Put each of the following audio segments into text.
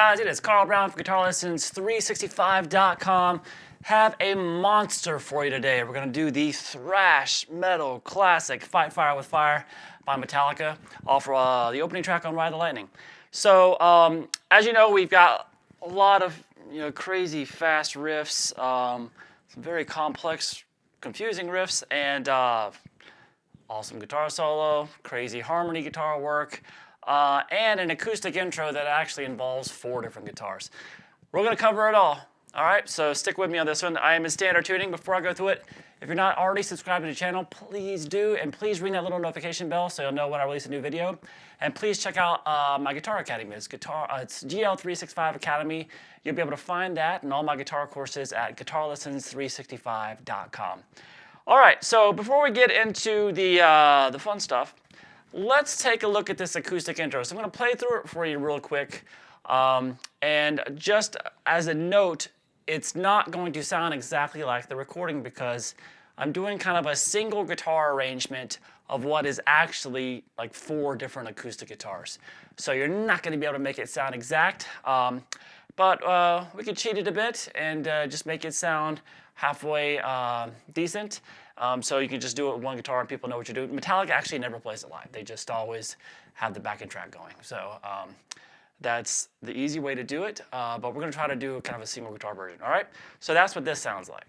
guys? It is Carl Brown from GuitarLessons365.com. Have a monster for you today. We're going to do the thrash metal classic Fight Fire with Fire by Metallica, all for the opening track on Ride the Lightning. So, as you know, we've got a lot of crazy fast riffs, some very complex, confusing riffs, and awesome guitar solo, crazy harmony guitar work, and an acoustic intro that actually involves 4 different guitars. We're going to cover it all. All right, so stick with me on this one. I am in standard tuning. Before I go through it, if you're not already subscribed to the channel, please do, and please ring that little notification bell so you'll know when I release a new video. And please check out my Guitar Academy. It's GL365 Academy. You'll be able to find that and all my guitar courses at GuitarLessons365.com. All right, so before we get into the fun stuff, let's take a look at this acoustic intro. So I'm going to play through it for you real quick. And just as a note, it's not going to sound exactly like the recording because I'm doing kind of a single guitar arrangement of what is actually like 4 different acoustic guitars. So you're not going to be able to make it sound exact, but we can cheat it a bit and just make it sound halfway decent. So you can just do it with one guitar and people know what you're doing. Metallica actually never plays it live. They just always have the backing track going. So that's the easy way to do it, but we're going to try to do kind of a single guitar version, all right? So that's what this sounds like.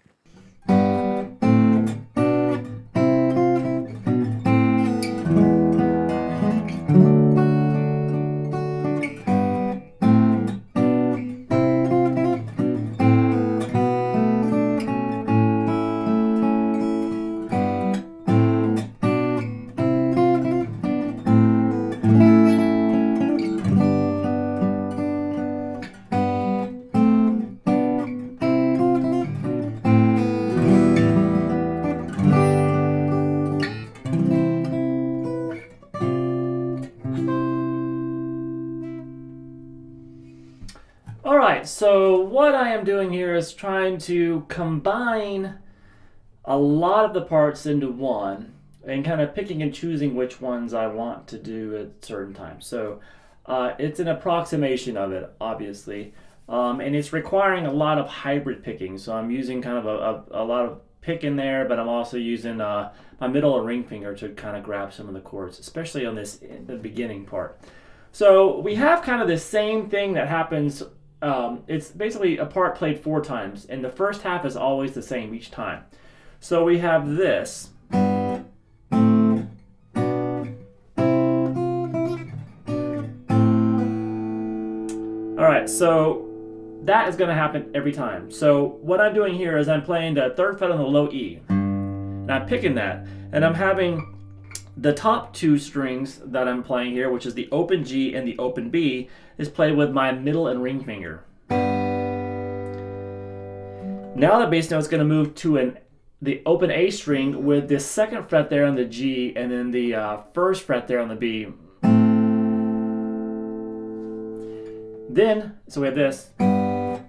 Alright, so what I am doing here is trying to combine a lot of the parts into one and kind of picking and choosing which ones I want to do at certain times. So it's an approximation of it, obviously, and it's requiring a lot of hybrid picking. So I'm using kind of a lot of pick in there, but I'm also using my middle and ring finger to kind of grab some of the chords, especially on the beginning part. So we have kind of the same thing that happens. It's basically a part played 4 times, and the first half is always the same each time. So we have this. Alright, so that is going to happen every time. So what I'm doing here is I'm playing the 3rd fret on the low E, and I'm picking that, and I'm having the top 2 strings that I'm playing here, which is the open G and the open B, is played with my middle and ring finger. Now the bass note is going to move to the open A string with the 2nd fret there on the G and then the 1st fret there on the B. Then, so we have this. We're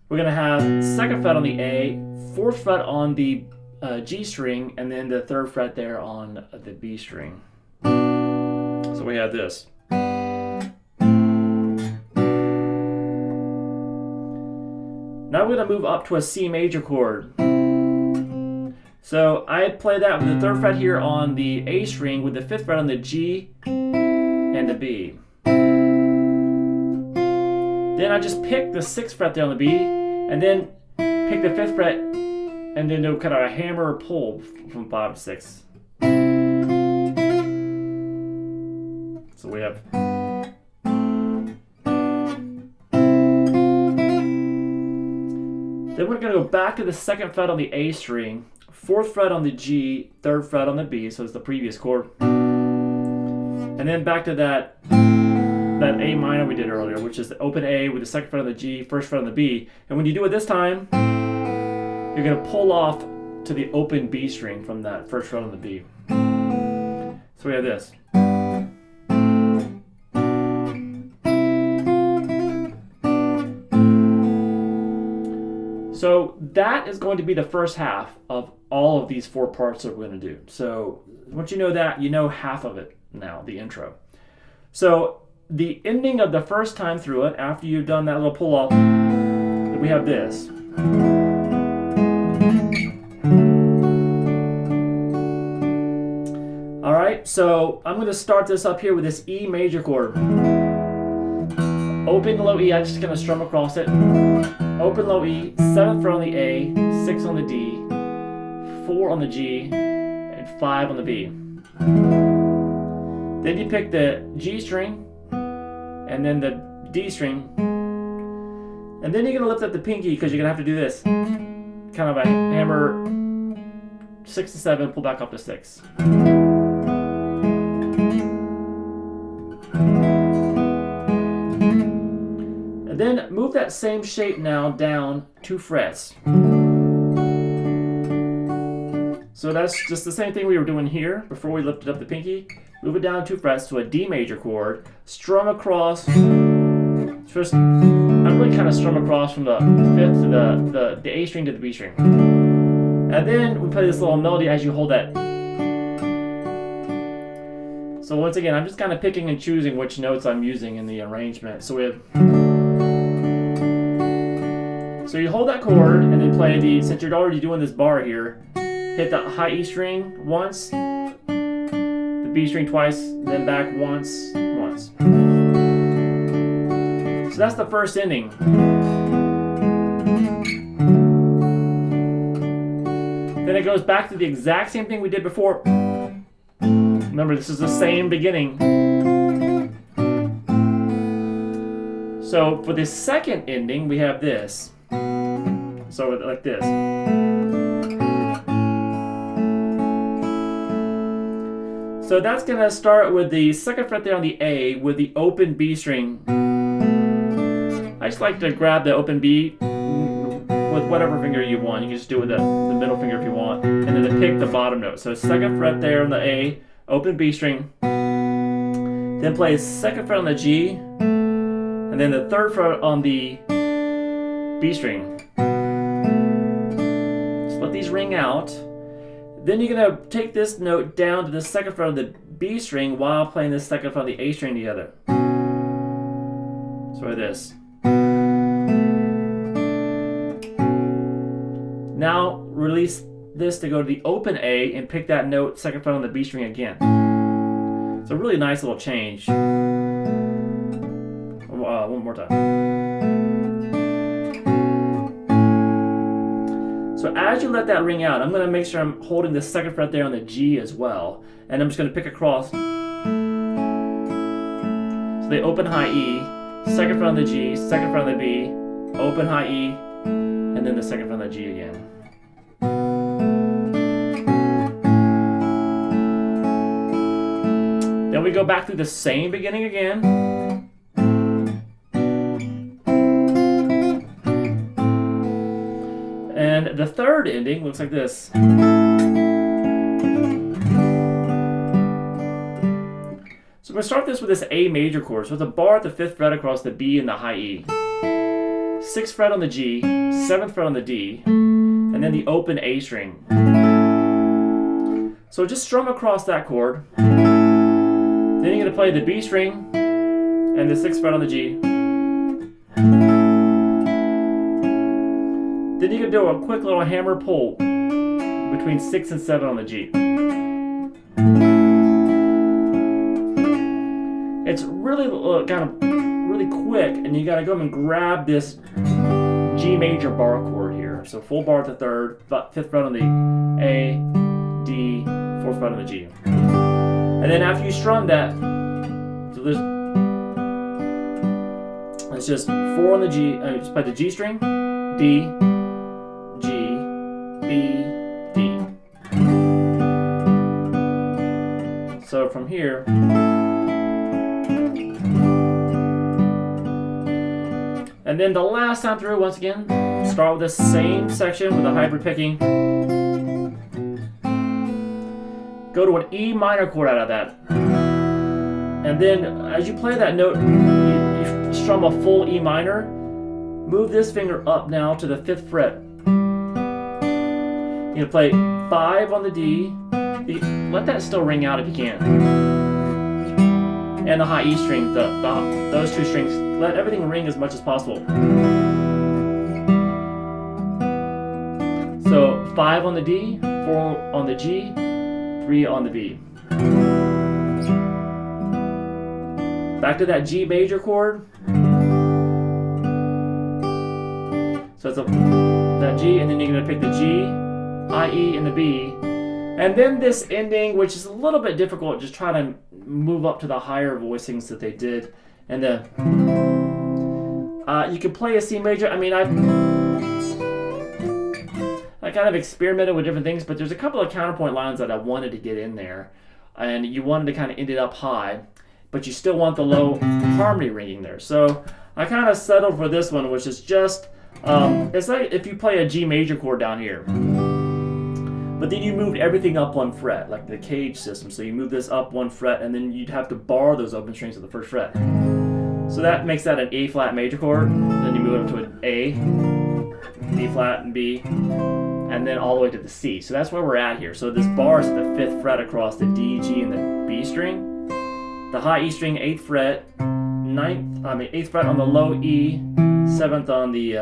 going to have 2nd fret on the A, 4th fret on the G string, and then the 3rd fret there on the B string. So we have this. Now we're going to move up to a C major chord. So I play that with the 3rd fret here on the A string with the 5th fret on the G and the B. Then I just pick the 6th fret there on the B, and then pick the 5th fret, and then do kind of a hammer or pull from 5 to 6. So we have. Then we're going to go back to the 2nd fret on the A string, 4th fret on the G, 3rd fret on the B, so it's the previous chord. And then back to that A minor we did earlier, which is the open A with the 2nd fret on the G, 1st fret on the B. And when you do it this time, you're going to pull off to the open B string from that 1st fret on the B. So we have this. So that is going to be the first half of all of these 4 parts that we're going to do. So once you know that, you know half of it now, the intro. So the ending of the first time through it, after you've done that little pull off, we have this. Alright, so I'm going to start this up here with this E major chord. Open low E, I'm just going to strum across it. Open low E, 7th fret on the A, 6 on the D, 4 on the G, and 5 on the B. Then you pick the G string, and then the D string, and then you're going to lift up the pinky because you're going to have to do this. Kind of a hammer 6 to 7, pull back up to 6. And then move that same shape now down 2 frets. So that's just the same thing we were doing here before we lifted up the pinky. Move it down 2 frets to a D major chord. Strum across. First, I'm really kind of strum across from the 5th to the A string to the B string. And then we play this little melody as you hold that. So once again, I'm just kind of picking and choosing which notes I'm using in the arrangement. So we have. So you hold that chord and then play the, since you're already doing this bar here, hit the high E string once, the B string twice, then back once. So that's the first ending. Then it goes back to the exact same thing we did before. Remember, this is the same beginning. So for the second ending, we have this. So like this. So that's going to start with the 2nd fret there on the A with the open B string. I just like to grab the open B with whatever finger you want. You can just do it with the middle finger if you want. And then to pick the bottom note. So 2nd fret there on the A, open B string. Then play 2nd fret on the G. And then the 3rd fret on the B string. Just let these ring out. Then you're going to take this note down to the 2nd fret of the B string while playing the 2nd fret of the A string together. So like this. Now release this to go to the open A and pick that note 2nd fret on the B string again. It's a really nice little change. One more time. So as you let that ring out, I'm going to make sure I'm holding the 2nd fret there on the G as well. And I'm just going to pick across. So the open high E, 2nd fret on the G, 2nd fret on the B, open high E, and then the 2nd fret on the G again. Then we go back through the same beginning again. And the third ending looks like this. So we're going to start this with this A major chord. So it's a bar at the 5th fret across the B and the high E. 6th fret on the G, 7th fret on the D, and then the open A string. So just strum across that chord. Then you're going to play the B string and the 6th fret on the G. Then you can do a quick little hammer pull between 6 and 7 on the G. It's really really quick, and you got to go and grab this G major bar chord here. So full bar at the 3rd, 5th fret on the A, D, 4th fret on the G. And then after you strum that, so it's just 4 on the G. Just play the G string, D, G, B, D. So from here, and then the last time through, once again, start with the same section with a hybrid picking. Go to an E minor chord out of that. And then as you play that note, you strum a full E minor. Move this finger up now to the 5th fret. You're going to play 5 on the D. Let that still ring out if you can. and the high E string, those two strings. Let everything ring as much as possible. So 5 on the D, 4 on the G, 3 on the B. Back to that G major chord. So it's that G, and then you're going to pick the G, I, E, and the B. And then this ending, which is a little bit difficult, just try to move up to the higher voicings that they did. And then you can play a C major. I mean, I kind of experimented with different things, but there's a couple of counterpoint lines that I wanted to get in there. And you wanted to kind of end it up high, but you still want the low harmony ringing there. So I kind of settled for this one, which is just, it's like if you play a G major chord down here, but then you moved everything up 1 fret, like the cage system. So you move this up 1 fret, and then you'd have to bar those open strings at the 1st fret. So that makes that an A flat major chord. Then you move it up to an A, B flat, and B, and then all the way to the C. So that's where we're at here. So this bar is at the 5th fret across the D, G, and the B string. The high E string, 8th fret, 8th fret on the low E, 7th on the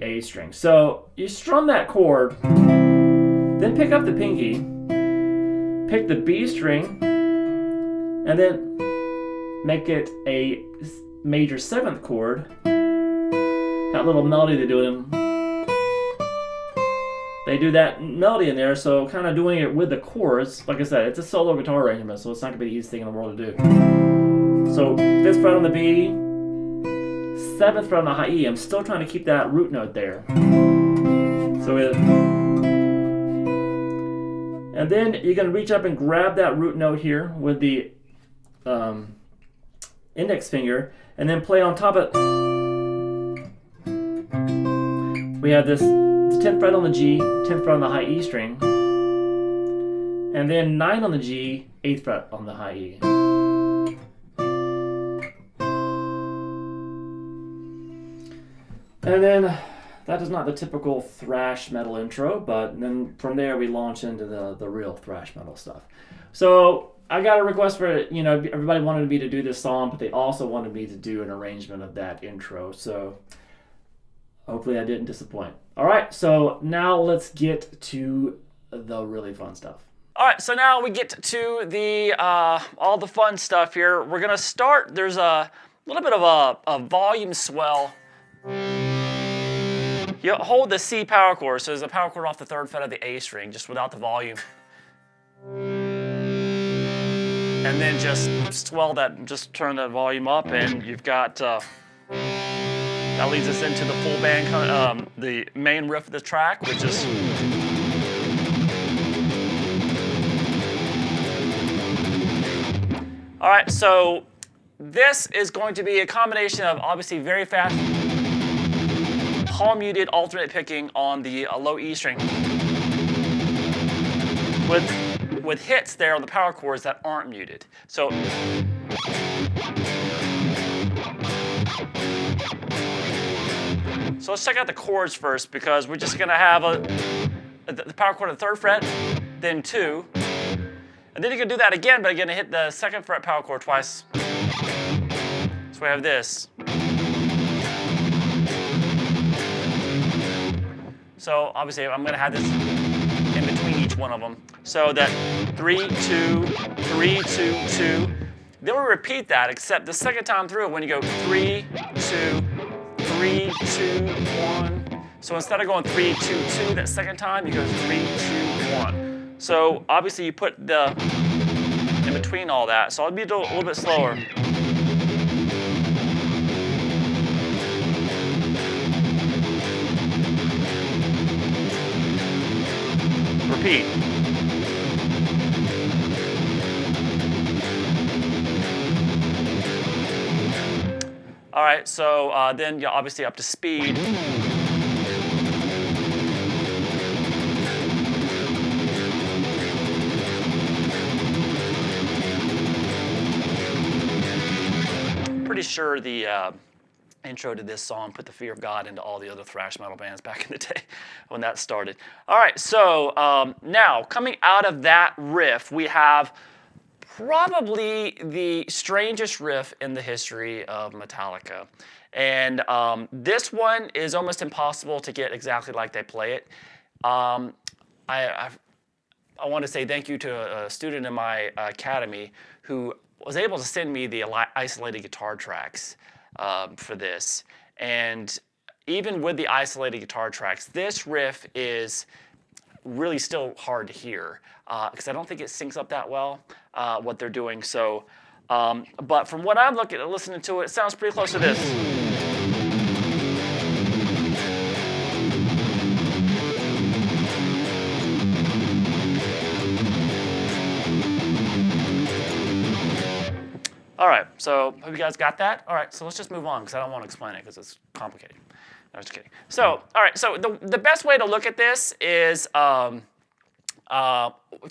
A string. So you strum that chord, then pick up the pinky, pick the B string, and then make it a major 7th chord. That little melody they do that melody in there, so kind of doing it with the chords. Like I said, it's a solo guitar arrangement, so it's not going to be the easiest thing in the world to do. So 5th fret on the B, 7th fret on the high E. I'm still trying to keep that root note there. So and then you're going to reach up and grab that root note here with the index finger, and then play on top of it. We have this 10th fret on the G, 10th fret on the high E string, and then 9 on the G, 8th fret on the high E. And then that is not the typical thrash metal intro, but then from there we launch into the real thrash metal stuff. So I got a request for, everybody wanted me to do this song, but they also wanted me to do an arrangement of that intro. So hopefully I didn't disappoint. All right, so now let's get to the really fun stuff. All right, so now we get to the all the fun stuff here. We're gonna start. There's a little bit of a volume swell. You hold the C power chord, so there's a power chord off the 3rd fret of the A string, just without the volume. And then just swell that, just turn that volume up, and you've got, that leads us into the full band, the main riff of the track, which is... All right, so this is going to be a combination of obviously very fast, palm-muted alternate picking on the low E string with hits there on the power chords that aren't muted. So let's check out the chords first, because we're just gonna have the power chord on the 3rd fret, then 2, and then you can do that again, but again, hit the 2nd fret power chord twice. So we have this. So obviously I'm gonna have this in between each one of them. So that 3, 2, 3, 2, 2. Then we repeat that, except the second time through, when you go 3, 2, 3, 2, 1. So instead of going 3, 2, 2 that second time, you go 3, 2, 1. So obviously you put the in between all that. So I'll be a little bit slower. Repeat. All right, so then you're obviously up to speed. Pretty sure the intro to this song put the fear of God into all the other thrash metal bands back in the day when that started. All right, so now coming out of that riff, we have probably the strangest riff in the history of Metallica. And this one is almost impossible to get exactly like they play it. I want to say thank you to a student in my academy who was able to send me the isolated guitar tracks for this. And even with the isolated guitar tracks, this riff is really still hard to hear because I don't think it syncs up that well, what they're doing. So, but from what I'm listening to it, it sounds pretty close to this. All right, so hope you guys got that. All right, so let's just move on because I don't want to explain it because it's complicated. No, I'm just kidding. So, all right, so the best way to look at this is if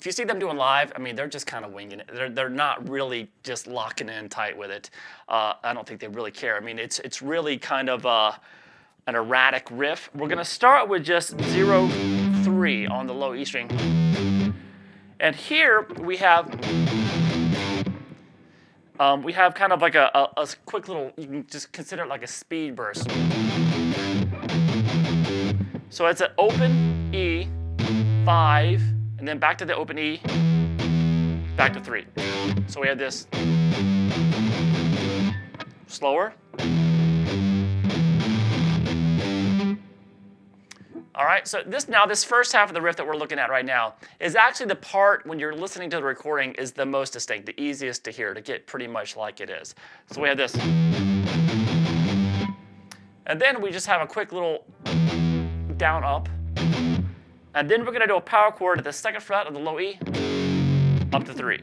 you see them doing live, I mean, they're just kind of winging it. They're not really just locking in tight with it. I don't think they really care. I mean, it's really kind of an erratic riff. We're gonna start with just 0-3 on the low E string, and here we have kind of like a quick little, you can just consider it like a speed burst. So it's an open E, 5, and then back to the open E, back to 3. So we have this slower. All right, so this first half of the riff that we're looking at right now is actually the part when you're listening to the recording is the most distinct, the easiest to hear, to get pretty much like it is. So we have this. And then we just have a quick little down up. And then we're gonna do a power chord at the 2nd fret of the low E, up to 3.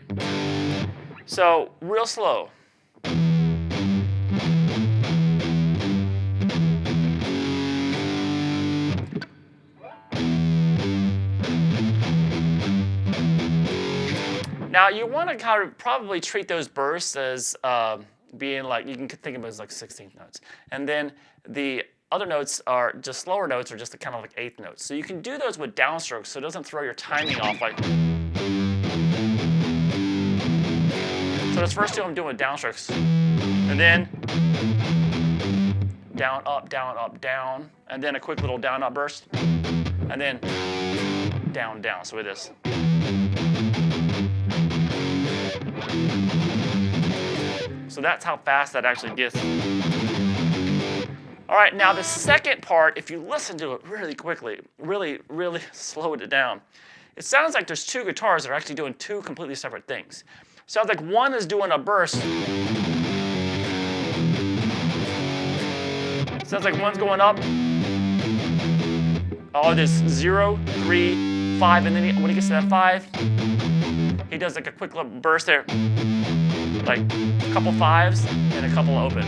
So real slow. Now you want to kind of probably treat those bursts as being like, you can think of them as like 16th notes. And then the other notes are just slower notes or just the kind of like 8th notes. So you can do those with downstrokes so it doesn't throw your timing off. Like, so this first two I'm doing with downstrokes. And then down, up, down. And then a quick little down, up burst. And then down, down. So with this. So that's how fast that actually gets. All right, now the second part, if you listen to it really quickly, really slow it down, it sounds like there's two guitars that are actually doing two completely separate things. It sounds like one is doing a burst. It sounds like one's going up. Oh, this 0, 3, 5, and then when he gets to that 5, he does like a quick little burst there. Like a couple 5s and a couple open.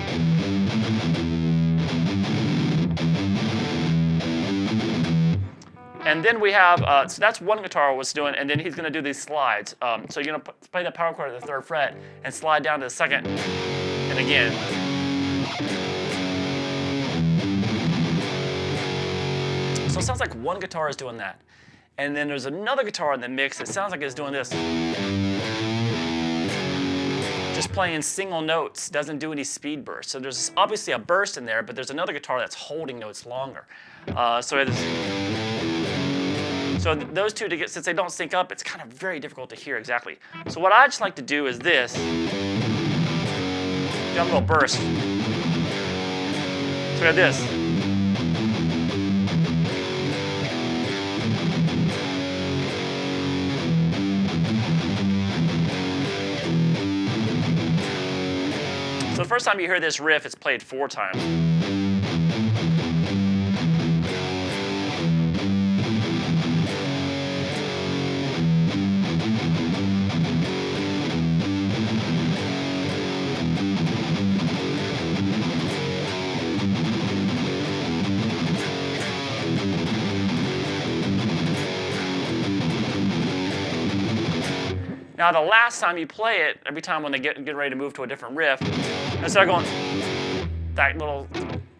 And then we have, so that's one guitar was doing, and then he's gonna do these slides. So you're gonna play the power chord at the 3rd fret and slide down to the 2nd, and again. So it sounds like one guitar is doing that. And then there's another guitar in the mix, it sounds like it's doing this. Just playing single notes, doesn't do any speed bursts. So there's obviously a burst in there, but there's another guitar that's holding notes longer. So those two, since they don't sync up, it's kind of very difficult to hear exactly. So what I just like to do is this. Do a little burst. So we have this. So the first time you hear this riff, it's played 4 times. Now the last time you play it, every time when they get ready to move to a different riff, instead of going that little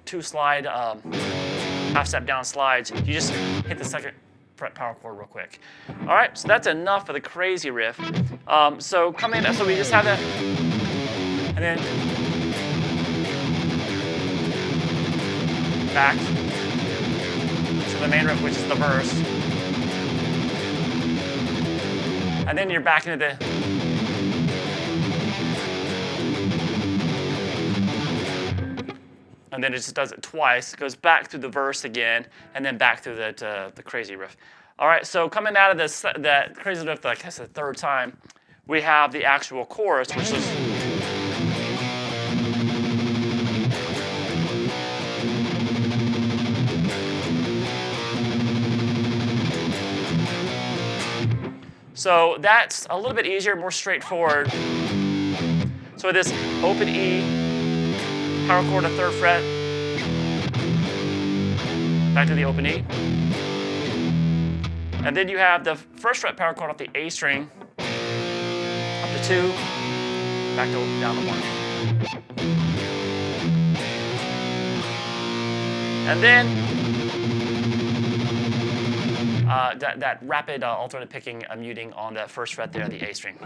2 slide, half step down slides, you just hit the 2nd fret power chord real quick. All right, so that's enough for the crazy riff. So we just have that, and then back to the main riff, which is the verse, and then you're back into the. And then it just does it twice. It goes back through the verse again, and then back through the crazy riff. All right, so coming out of that crazy riff, like I said, the third time, we have the actual chorus, which is. So that's a little bit easier, more straightforward. So this open E, power chord to 3rd fret, back to the open E. And then you have the 1st fret power chord off the A string, up to 2, back to down to 1. And then that rapid alternate picking muting on that 1st fret there on the A string.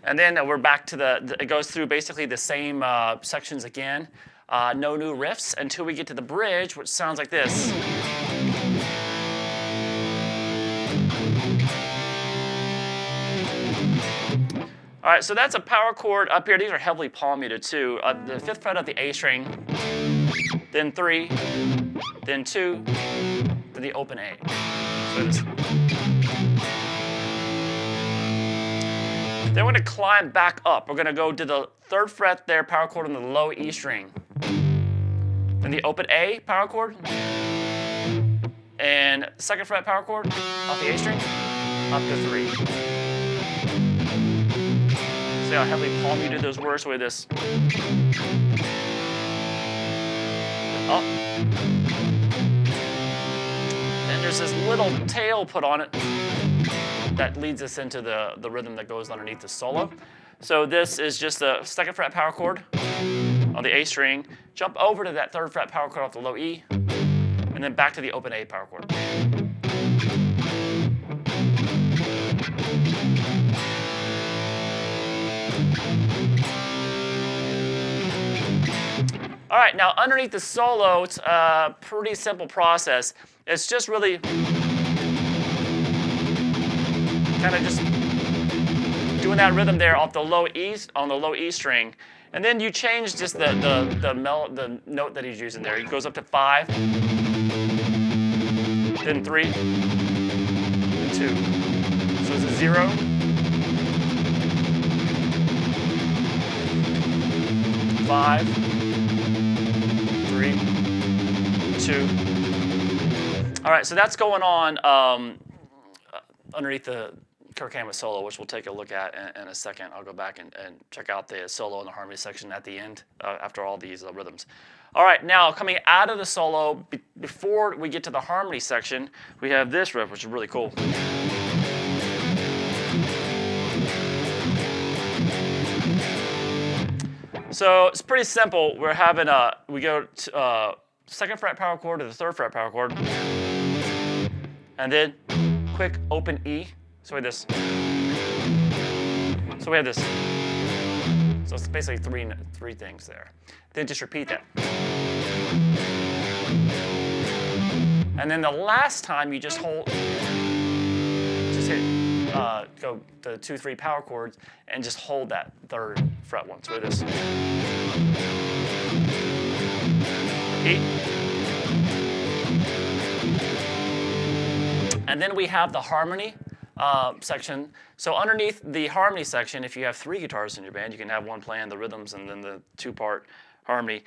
And then we're back to it goes through basically the same sections again. No new riffs until we get to the bridge, which sounds like this. All right, so that's a power chord up here. These are heavily palm muted too. The 5th fret of the A string, then 3, then 2, then the open A. So this. Then we're going to climb back up. We're going to go to the 3rd fret there, power chord on the low E string. Then the open A power chord. And 2nd fret power chord off the A string, up to 3. See how heavily palm muted those were? So we have this. Up. And there's this little tail put on it that leads us into the rhythm that goes underneath the solo. So this is just the 2nd fret power chord on the A string, jump over to that 3rd fret power chord off the low E, and then back to the open A power chord. All right, now underneath the solo, it's a pretty simple process. It's just really kind of just doing that rhythm there off the low E on the low E string, and then you change just the note that he's using there. He goes up to 5, then 3, then 2. So it's a 0, 5, 3, 2. All right, so that's going on underneath the Kirk Hammett solo, which we'll take a look at in a second. I'll go back and check out the solo and the harmony section at the end after all these rhythms. All right, now coming out of the solo, before we get to the harmony section, we have this riff, which is really cool. So it's pretty simple. We're having we go to 2nd fret power chord to the 3rd fret power chord, and then quick open E. So we have this. So we have this. So it's basically three things there. Then just repeat that. And then the last time you just hold, just hit, go the 2, 3 power chords and just hold that 3rd fret one. So we have this. Repeat. And then we have the harmony section. So underneath the harmony section, if you have 3 guitars in your band, you can have one playing the rhythms and then the 2-part harmony.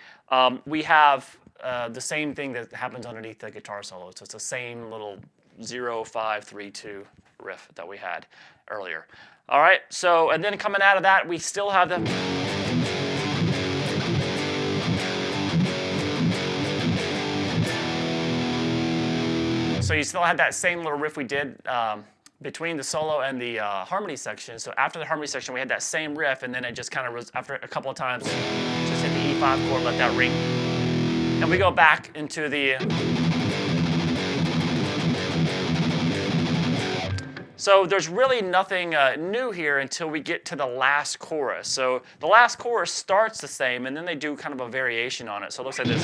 We have the same thing that happens underneath the guitar solo. So it's the same little 0, 5, 3, 2 riff that we had earlier. All right, so, and then coming out of that, we still have the... So you still have that same little riff we did between the solo and the harmony section. So after the harmony section, we had that same riff, and then it just kind of, after a couple of times, just hit the E5 chord, let that ring. And we go back into the... So there's really nothing new here until we get to the last chorus. So the last chorus starts the same, and then they do kind of a variation on it. So it looks like this.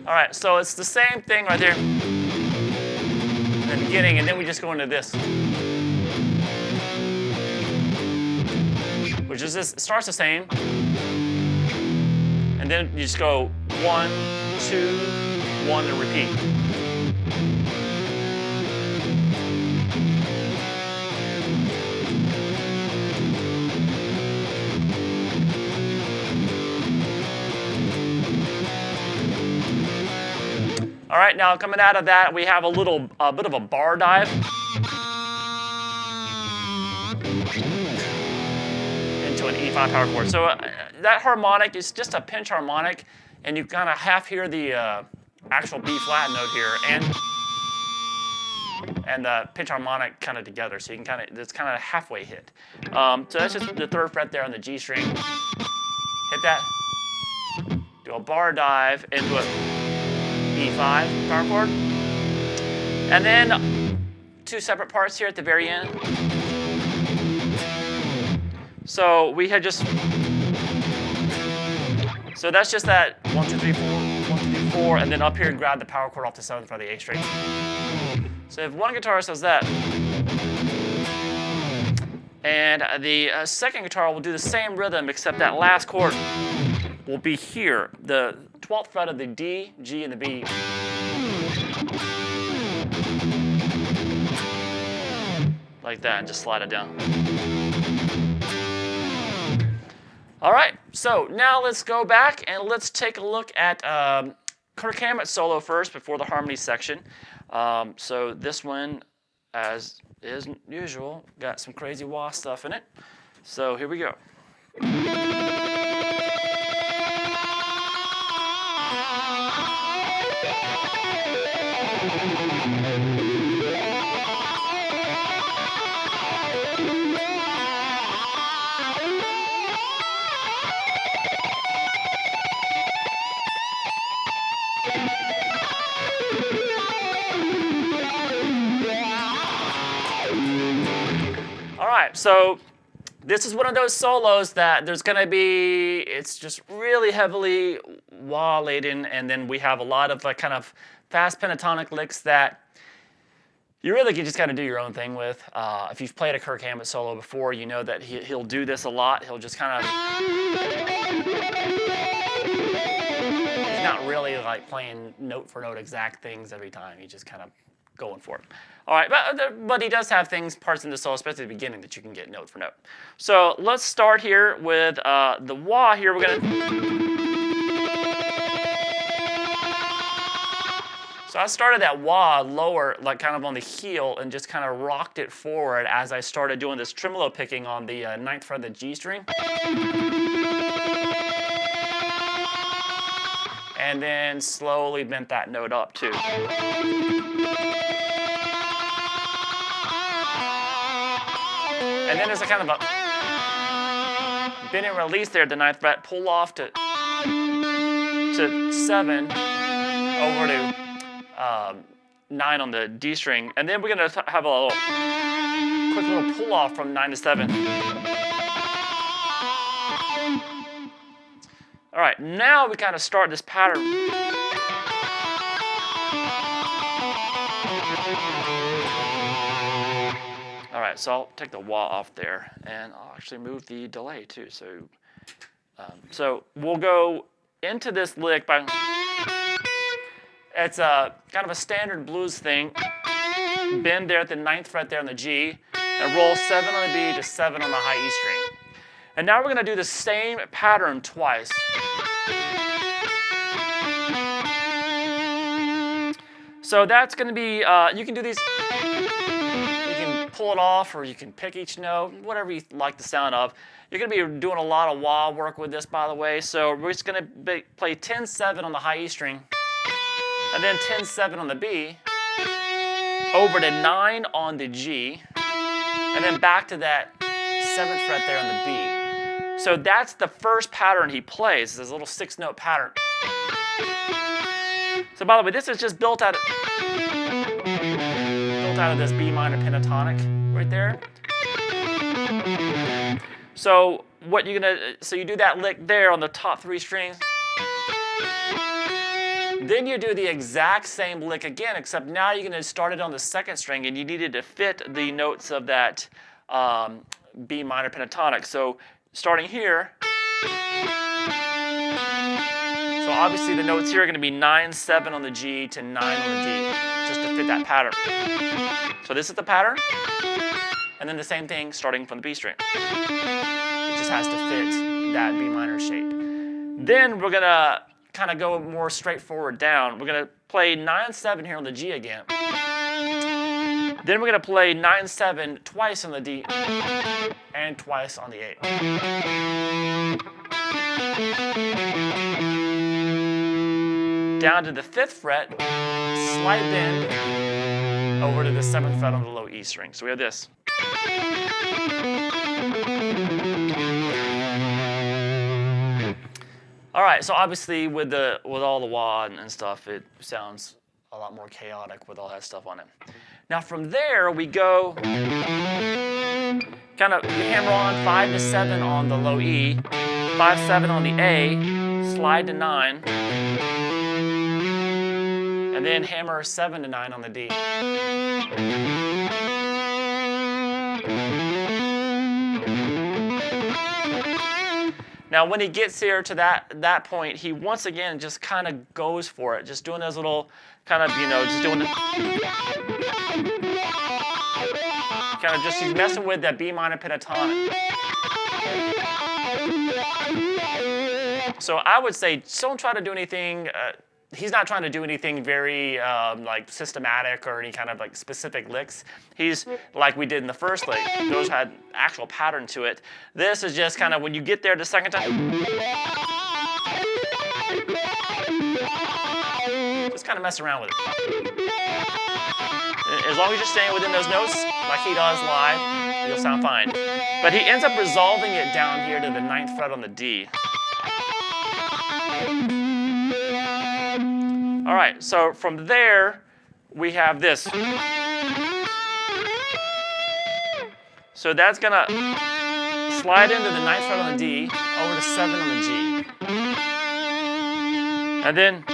All right, so it's the same thing right there in the beginning, and then we just go into this, which is this. It starts the same, and then you just go 1, 2, 1, and repeat. All right, now coming out of that, we have a bit of a bar dive into an E5 power chord. So that harmonic is just a pinch harmonic, and you kind of half hear the actual B flat note here and the pinch harmonic kind of together. So you can it's kind of a halfway hit. So that's just the 3rd fret there on the G string. Hit that, do a bar dive into a E5 power chord, and then 2 separate parts here at the very end. So we had so that's just that 1, 2, 3, 4, 1, 2, 3, 4, and then up here grab the power chord off the 7th fret of the A string. So if one guitarist does that, and the second guitar will do the same rhythm, except that last chord will be here, the 12th fret of the D, G, and the B. Like that, and just slide it down. All right, so now let's go back and let's take a look at Kirk Hammett solo first before the harmony section. So this one, as is usual, got some crazy wah stuff in it. So here we go. All right, so this is one of those solos that there's going to be, it's just really heavily wah laden, and then we have a lot of kind of fast pentatonic licks that you really just got to do your own thing with. If you've played a Kirk Hammett solo before, you know that he'll do this a lot. He'll just kind of, he's not really like playing note for note exact things every time. He's just kind of going for it. All right, but he does have parts in the solo, especially at the beginning, that you can get note for note. So let's start here with the wah here. We're gonna. So I started that wah lower, like kind of on the heel, and just kind of rocked it forward as I started doing this tremolo picking on the 9th fret of the G string. And then slowly bent that note up too. And then there's a kind of a bend and release there at the 9th fret, pull off to 7, over to 9 on the D string, and then we're gonna have a quick little pull off from 9 to 7. All right, now we kind of start this pattern. All right, so I'll take the wah off there, and I'll actually move the delay too. So we'll go into this lick by. It's a kind of a standard blues thing. Bend there at the 9th fret there on the G, and roll 7 on the B to 7 on the high E string. And now we're going to do the same pattern twice. So that's going to be, you can do these, you can pull it off or you can pick each note, whatever you like the sound of. You're going to be doing a lot of wah work with this, by the way. So we're just going to play 10-7 on the high E string, and then 10-7 on the B, over to 9 on the G, and then back to that 7th fret there on the B. So that's the first pattern he plays, this little 6-note pattern. So by the way, this is just built out of this B minor pentatonic right there. So what you're gonna, so you do that lick there on the top 3 strings. Then you do the exact same lick again, except now you're gonna start it on the 2nd string, and you needed to fit the notes of that B minor pentatonic. So starting here, so obviously the notes here are going to be 9-7 on the G to 9 on the D, just to fit that pattern. So this is the pattern, and then the same thing starting from the B string. It just has to fit that B minor shape. Then we're going to kind of go more straightforward down. We're going to play 9-7 here on the G again. Then we're going to play 9-7 twice on the D and twice on the A. Down to the 5th fret, slight bend over to the 7th fret on the low E string. So we have this. All right, so obviously with all the wah and stuff, it sounds a lot more chaotic with all that stuff on it. Now from there we go, kind of hammer on 5-7 on the low E, 5-7 on the A, slide to 9, and then hammer 7-9 on the D. Now when he gets here to that point, he once again just kind of goes for it, just doing those little kind of, just doing he's messing with that B minor pentatonic. So I would say don't try to do anything. He's not trying to do anything very like systematic or any kind of like specific licks. He's like we did in the first lick. Those had actual pattern to it. This is just kind of when you get there the second time, just kind of mess around with it. As long as you're staying within those notes, like he does live, you'll sound fine. But he ends up resolving it down here to the 9th fret on the D. All right, so from there, we have this. So that's gonna slide into the 9th fret on the D, over to 7 on the G. And then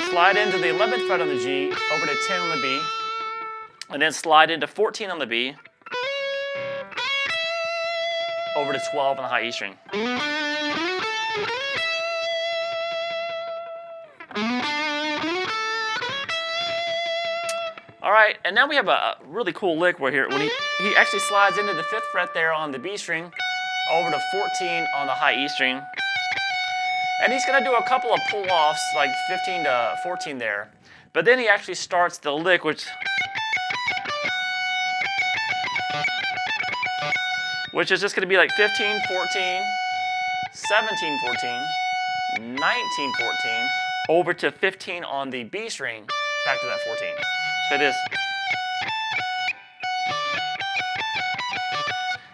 slide into the 11th fret on the G, over to 10 on the B, and then slide into 14 on the B, over to 12 on the high E string. All right, and now we have a really cool lick where when he actually slides into the 5th fret there on the B string, over to 14 on the high E string. And he's gonna do a couple of pull-offs, like 15 to 14 there. But then he actually starts the lick, which is just gonna be like 15, 14, 17, 14, 19, 14, over to 15 on the B string, back to that 14. So it is.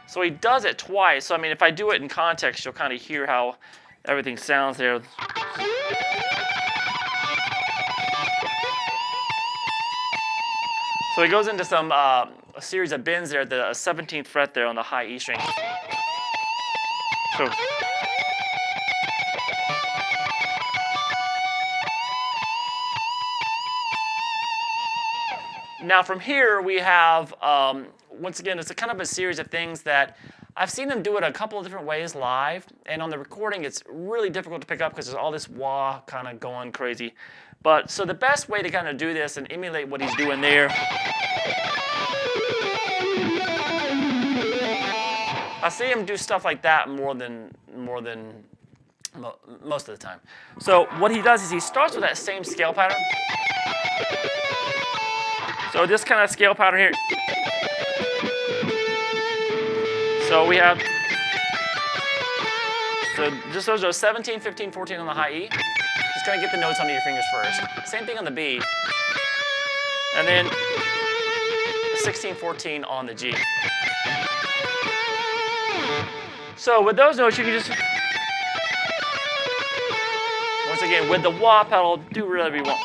So he does it twice. So I mean, if I do it in context, you'll kind of hear how everything sounds there. So he goes into some a series of bends there at the 17th fret there on the high E string. So. Now from here we have, once again, it's a kind of a series of things that I've seen them do it a couple of different ways live, and on the recording it's really difficult to pick up because there's all this wah kind of going crazy. But so the best way to kind of do this and emulate what he's doing there, I see him do stuff like that more than most of the time. So what he does is he starts with that same scale pattern. So this kind of scale pattern here. So we have, so just those 17, 15, 14 on the high E. Just trying to get the notes under your fingers first. Same thing on the B. And then 16, 14 on the G. So with those notes, you can just, once again, with the wah pedal, do whatever you want.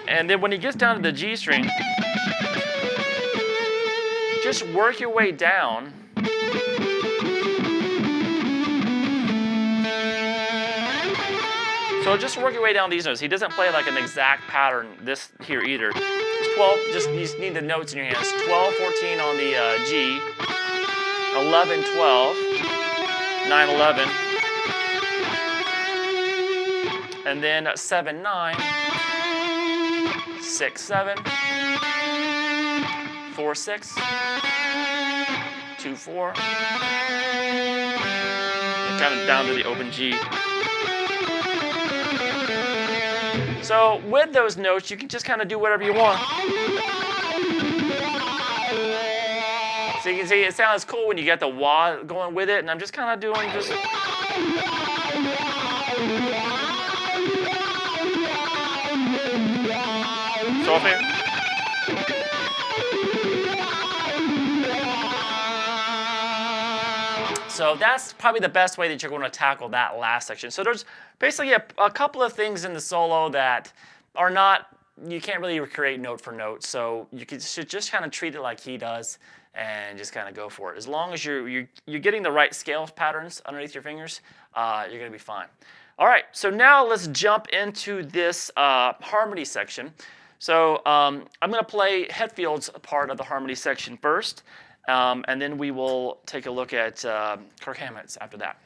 And then when he gets down to the G string, just work your way down. So just work your way down these notes. He doesn't play like an exact pattern this here either. It's 12, you just need the notes in your hands. 12, 14 on the G, 11, 12, 9, 11, and then 7, 9, 6, 7, 4, 6, 2, 4, and kind of down to the open G. So with those notes, you can just kind of do whatever you want. So you can see it sounds cool when you get the wah going with it, and I'm just kind of doing just. So up here. So that's probably the best way that you're going to tackle that last section. So there's basically a couple of things in the solo that are not, you can't really recreate note for note. So you should just kind of treat it like he does and just kind of go for it. As long as you're getting the right scale patterns underneath your fingers, you're going to be fine. All right, so now let's jump into this harmony section. So I'm going to play Hetfield's part of the harmony section first. And then we will take a look at Kirk Hammett's after that.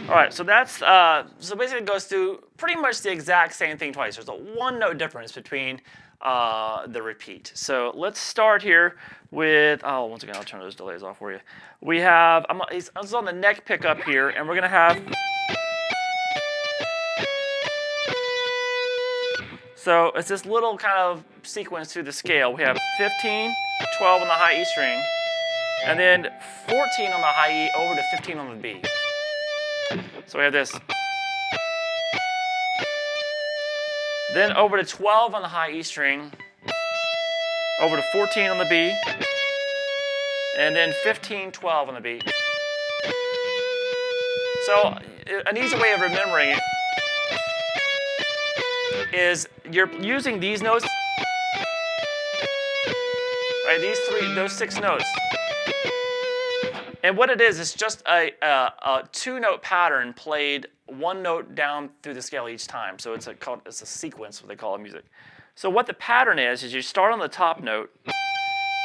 All right, so that's so basically it goes through pretty much the exact same thing twice. There's a one note difference between the repeat. So let's start here with, once again, I'll turn those delays off for you. We have, it's on the neck pickup here, and we're gonna have, so it's this little kind of sequence through the scale. We have 15, 12 on the high E string, and then 14 on the high E over to 15 on the B. So we have this. Then over to 12 on the high E string, over to 14 on the B, and then 15, 12 on the B. So an easy way of remembering it is you're using these notes, right? Those 6 notes. And what it is just a 2-note pattern played 1 note down through the scale each time. So it's a sequence, what they call in music. So what the pattern is you start on the top note,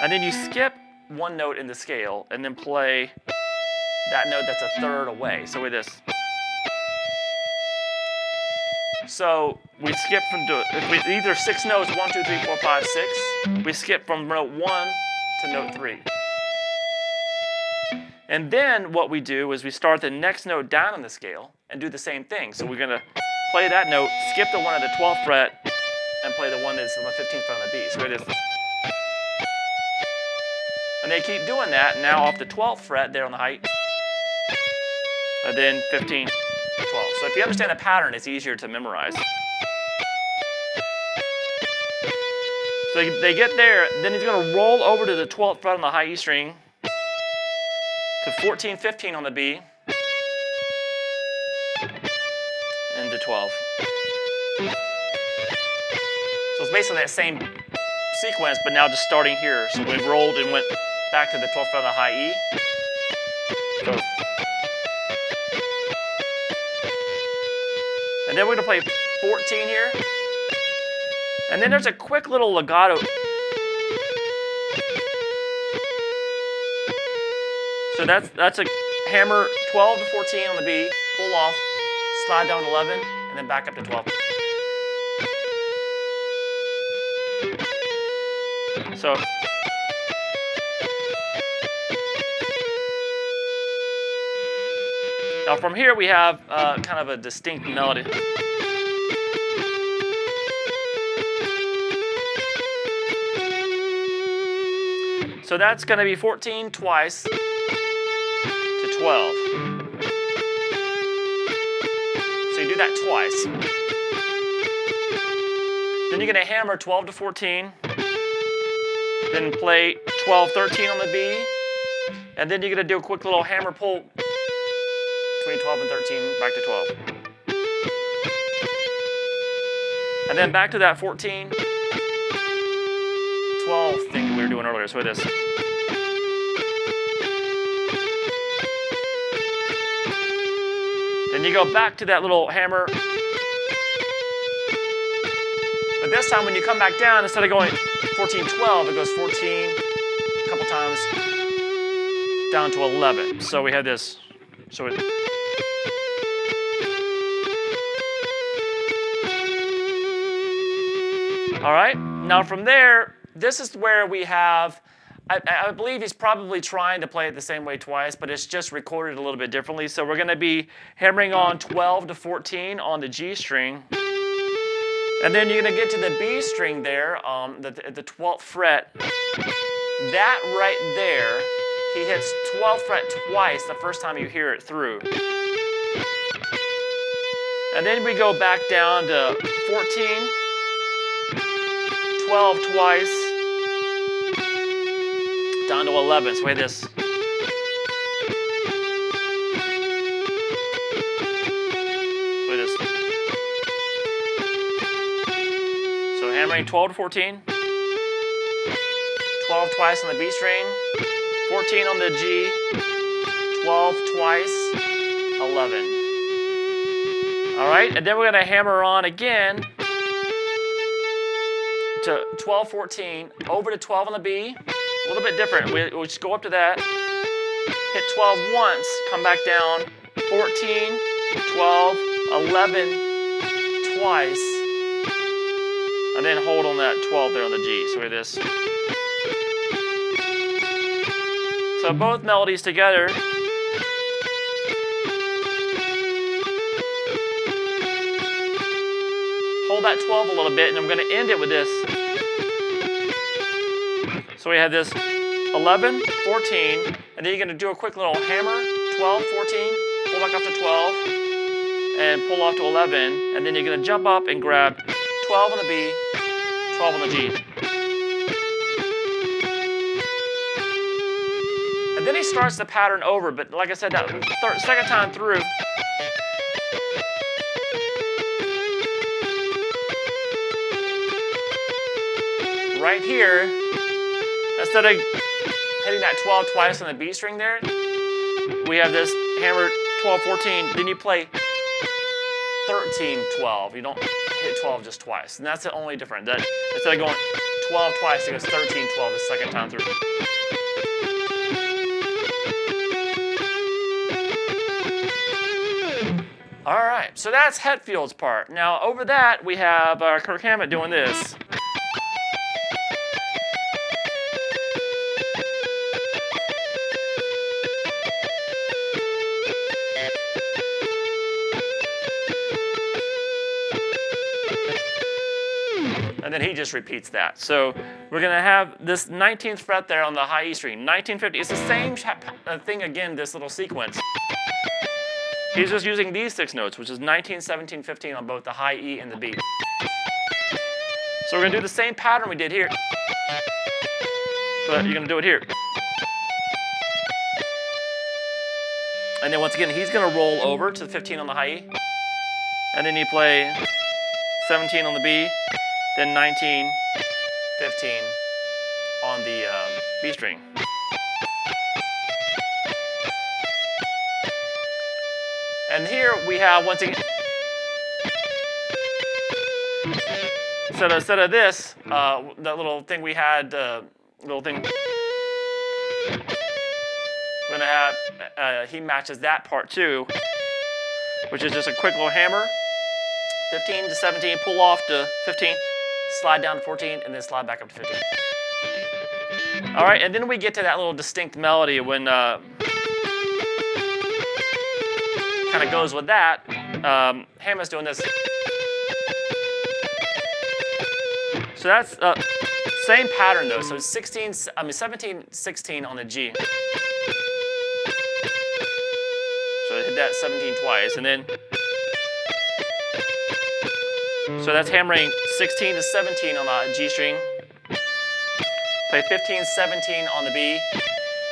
and then you skip 1 note in the scale, and then play that note that's a third away. So with this. So we skip from either 6 notes, 1, 2, 3, 4, 5, 6. We skip from note 1 to note 3. And then what we do is we start the next note down on the scale and do the same thing. So we're going to play that note, skip the one at the 12th fret, and play the one that's on the 15th fret on the B. So it is. And they keep doing that. Now off the 12th fret there on the height, and then 15, 12. So if you understand the pattern, it's easier to memorize. So they get there, then he's going to roll over to the 12th fret on the high E string, to 14, 15 on the B, and to 12. So it's basically that same sequence, but now just starting here. So we rolled and went back to the 12th fret on the high E. So. And then we're gonna play 14 here. And then there's a quick little legato. So that's a hammer 12 to 14 on the B, pull off, slide down to 11, and then back up to 12. So now from here we have kind of a distinct melody. So that's going to be 14 twice to 12. So you do that twice. Then you're going to hammer 12 to 14. Then play 12, 13 on the B. And then you're going to do a quick little hammer pull between 12 and 13, back to 12. And then back to that 14, 12 thing we were doing earlier. So this. Then you go back to that little hammer. But this time when you come back down, instead of going 14, 12, it goes 14 a couple times down to 11. So we have this. So it. All right, now from there, this is where we have, I believe he's probably trying to play it the same way twice, but it's just recorded a little bit differently. So we're gonna be hammering on 12 to 14 on the G string. And then you're gonna get to the B string there, the 12th fret. That right there, he hits 12th fret twice the first time you hear it through. And then we go back down to 14, 12 twice, down to 11. So we have this. So hammering 12 to 14, 12 twice on the B string, 14 on the G, 12 twice, 11. All right, and then we're gonna hammer on again to 12, 14, over to 12 on the B, a little bit different. We'll just go up to that, hit 12 once, come back down, 14, 12, 11 twice, and then hold on that 12 there on the G. So we have this. So both melodies together. Hold that 12 a little bit, and I'm going to end it with this. So we have this 11, 14, and then you're going to do a quick little hammer, 12, 14, pull back up to 12, and pull off to 11, and then you're going to jump up and grab 12 on the B, 12 on the G. And then he starts the pattern over, but like I said, that second time through, right here, instead of hitting that 12 twice on the B string there, we have this hammer 12, 14, then you play 13, 12. You don't hit 12 just twice. And that's the only difference. Instead of going 12 twice, it goes 13, 12 the second time through. All right, so that's Hetfield's part. Now over that, we have Kirk Hammett doing this. And then he just repeats that. So we're gonna have this 19th fret there on the high E string, 1950. It's the same thing again, this little sequence. He's just using these 6 notes, which is 19, 17, 15 on both the high E and the B. So we're gonna do the same pattern we did here, but you're gonna do it here. And then once again, he's gonna roll over to 15 on the high E, and then you play 17 on the B, then 19, 15 on the B string. And here we have, once again, Instead of this, that little thing we had, little thing, we're gonna have, he matches that part too, which is just a quick little hammer, 15 to 17, pull off to 15, slide down to 14, and then slide back up to 15. All right, and then we get to that little distinct melody when kind of goes with that. Hammer's doing this. So that's same pattern though. So 17, 16 on the G. So I hit that 17 twice, and then so that's hammering 16 to 17 on the G string. Play 15, 17 on the B.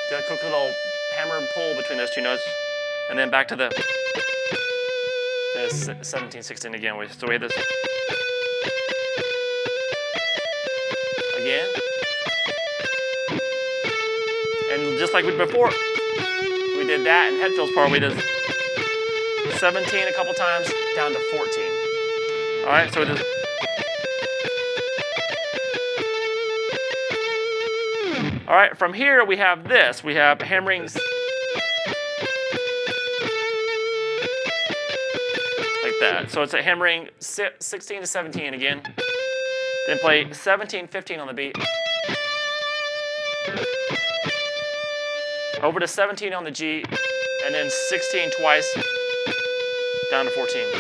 Do a quick little hammer and pull between those two notes, and then back to the 17, 16 again. So we have this again, and just like we did before, we did that in Hetfield's part. We did 17 a couple times down to 14. All right, so this. All right, from here we have this. We have hammering like that. So it's a hammering 16 to 17 again. Then play 17, 15 on the beat. Over to 17 on the G, and then 16 twice, down to 14.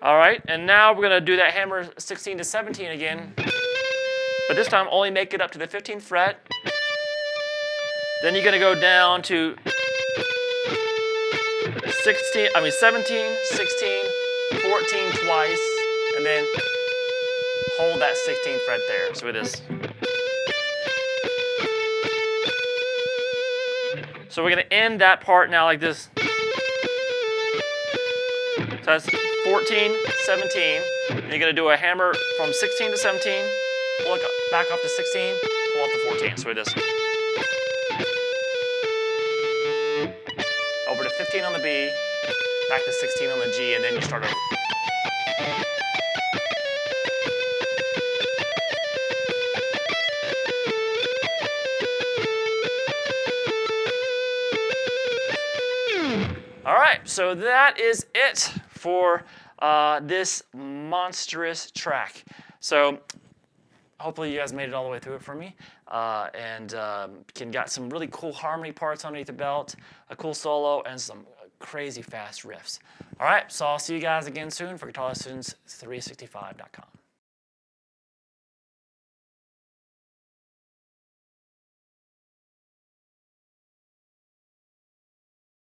All right, and now we're gonna do that hammer 16 to 17 again, but this time only make it up to the 15th fret. Then you're gonna go down to 17, 16, 14 twice, and then hold that 16th fret there. So it is. So we're gonna end that part now like this. So that's 14, 17. And you're gonna do a hammer from 16 to 17, pull it back up to 16, pull up to 14. So it is. Over to 15 on the B, back to 16 on the G, and then you start over. All right, so that is it for this monstrous track. So hopefully you guys made it all the way through it for me, and got some really cool harmony parts underneath the belt, a cool solo, and some crazy fast riffs. All right, so I'll see you guys again soon for GuitarLessons365.com.